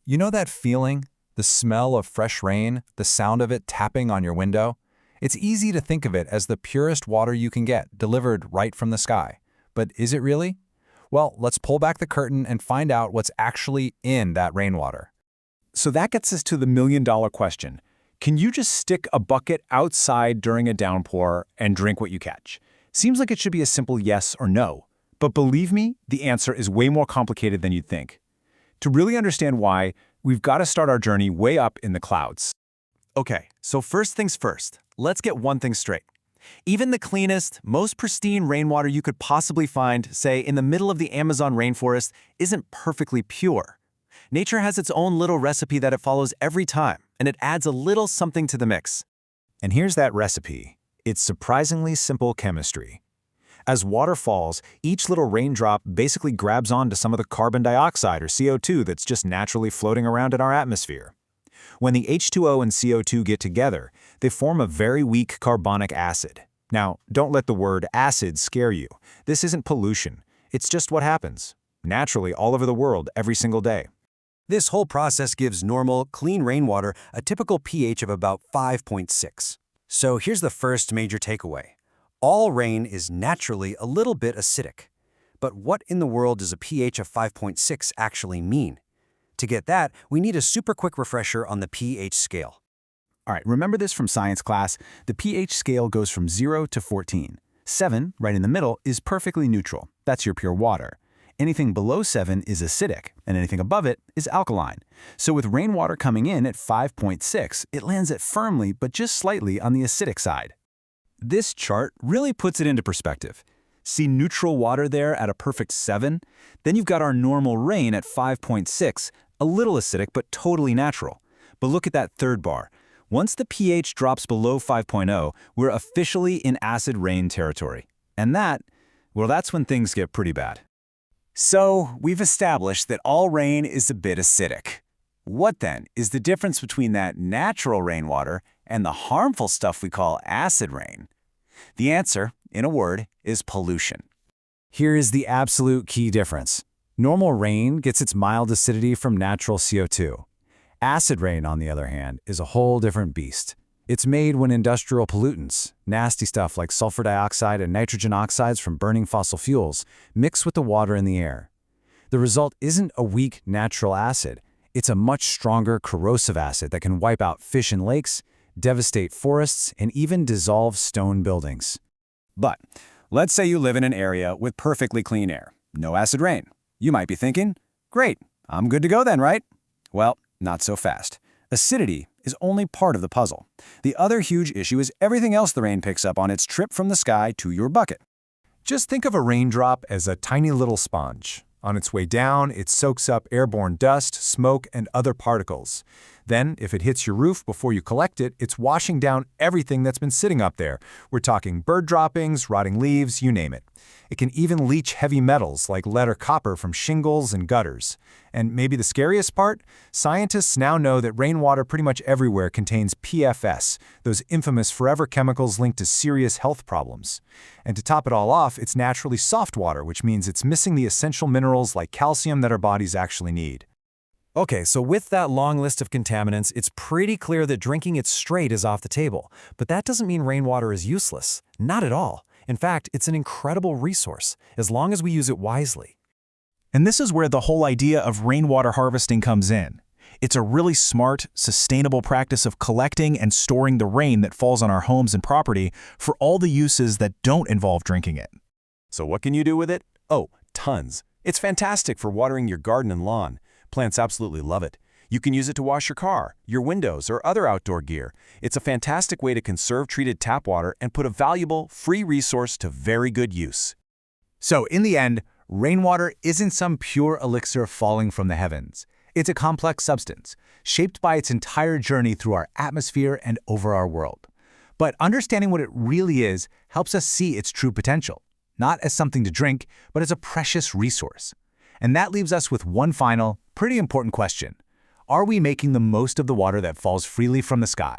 You know that feeling? The smell of fresh rain, the sound of it tapping on your window? It's easy to think of it as the purest water you can get, delivered right from the sky. But is it really? Well, let's pull back the curtain and find out what's actually in that rainwater. So that gets us to the million-dollar question. Can you just stick a bucket outside during a downpour and drink what you catch? Seems like it should be a simple yes or no. But believe me, the answer is way more complicated than you'd think. To really understand why, we've got to start our journey way up in the clouds. Okay, so first things first, let's get one thing straight. Even the cleanest, most pristine rainwater you could possibly find, say, in the middle of the Amazon rainforest, isn't perfectly pure. Nature has its own little recipe that it follows every time, and it adds a little something to the mix. And here's that recipe. It's surprisingly simple chemistry. As water falls, each little raindrop basically grabs onto some of the carbon dioxide or CO2 that's just naturally floating around in our atmosphere. When the H2O and CO2 get together, they form a very weak carbonic acid. Now, don't let the word acid scare you. This isn't pollution. It's just what happens, naturally all over the world every single day. This whole process gives normal, clean rainwater a typical pH of about 5.6. So here's the first major takeaway. All rain is naturally a little bit acidic. But what in the world does a pH of 5.6 actually mean? To get that, we need a super quick refresher on the pH scale. All right, remember this from science class. The pH scale goes from 0 to 14. 7, right in the middle, is perfectly neutral. That's your pure water. Anything below 7 is acidic, and anything above it is alkaline. So with rainwater coming in at 5.6, it lands it firmly but just slightly on the acidic side. This chart really puts it into perspective. See neutral water there at a perfect 7? Then you've got our normal rain at 5.6, a little acidic but totally natural. But look at that third bar. Once the pH drops below 5.0, we're officially in acid rain territory. And that's when things get pretty bad. So we've established that all rain is a bit acidic. What then is the difference between that natural rainwater and the harmful stuff we call acid rain? The answer, in a word, is pollution. Here is the absolute key difference. Normal rain gets its mild acidity from natural CO2. Acid rain, on the other hand, is a whole different beast. It's made when industrial pollutants, nasty stuff like sulfur dioxide and nitrogen oxides from burning fossil fuels, mix with the water in the air. The result isn't a weak natural acid. It's a much stronger corrosive acid that can wipe out fish in lakes, devastate forests, and even dissolve stone buildings. But let's say you live in an area with perfectly clean air, no acid rain. You might be thinking, great, I'm good to go then, right? Well, not so fast. Acidity is only part of the puzzle. The other huge issue is everything else the rain picks up on its trip from the sky to your bucket. Just think of a raindrop as a tiny little sponge. On its way down, it soaks up airborne dust, smoke, and other particles. Then, if it hits your roof before you collect it, it's washing down everything that's been sitting up there. We're talking bird droppings, rotting leaves, you name it. It can even leach heavy metals like lead or copper from shingles and gutters. And maybe the scariest part? Scientists now know that rainwater pretty much everywhere contains PFAS, those infamous forever chemicals linked to serious health problems. And to top it all off, it's naturally soft water, which means it's missing the essential minerals like calcium that our bodies actually need. Okay, so with that long list of contaminants, it's pretty clear that drinking it straight is off the table. But that doesn't mean rainwater is useless. Not at all. In fact, it's an incredible resource, as long as we use it wisely. And this is where the whole idea of rainwater harvesting comes in. It's a really smart, sustainable practice of collecting and storing the rain that falls on our homes and property for all the uses that don't involve drinking it. So what can you do with it? Oh, tons. It's fantastic for watering your garden and lawn. Plants absolutely love it. You can use it to wash your car, your windows, or other outdoor gear. It's a fantastic way to conserve treated tap water and put a valuable, free resource to very good use. So in the end, rainwater isn't some pure elixir falling from the heavens. It's a complex substance, shaped by its entire journey through our atmosphere and over our world. But understanding what it really is helps us see its true potential, not as something to drink, but as a precious resource. And that leaves us with one final, pretty important question. Are we making the most of the water that falls freely from the sky?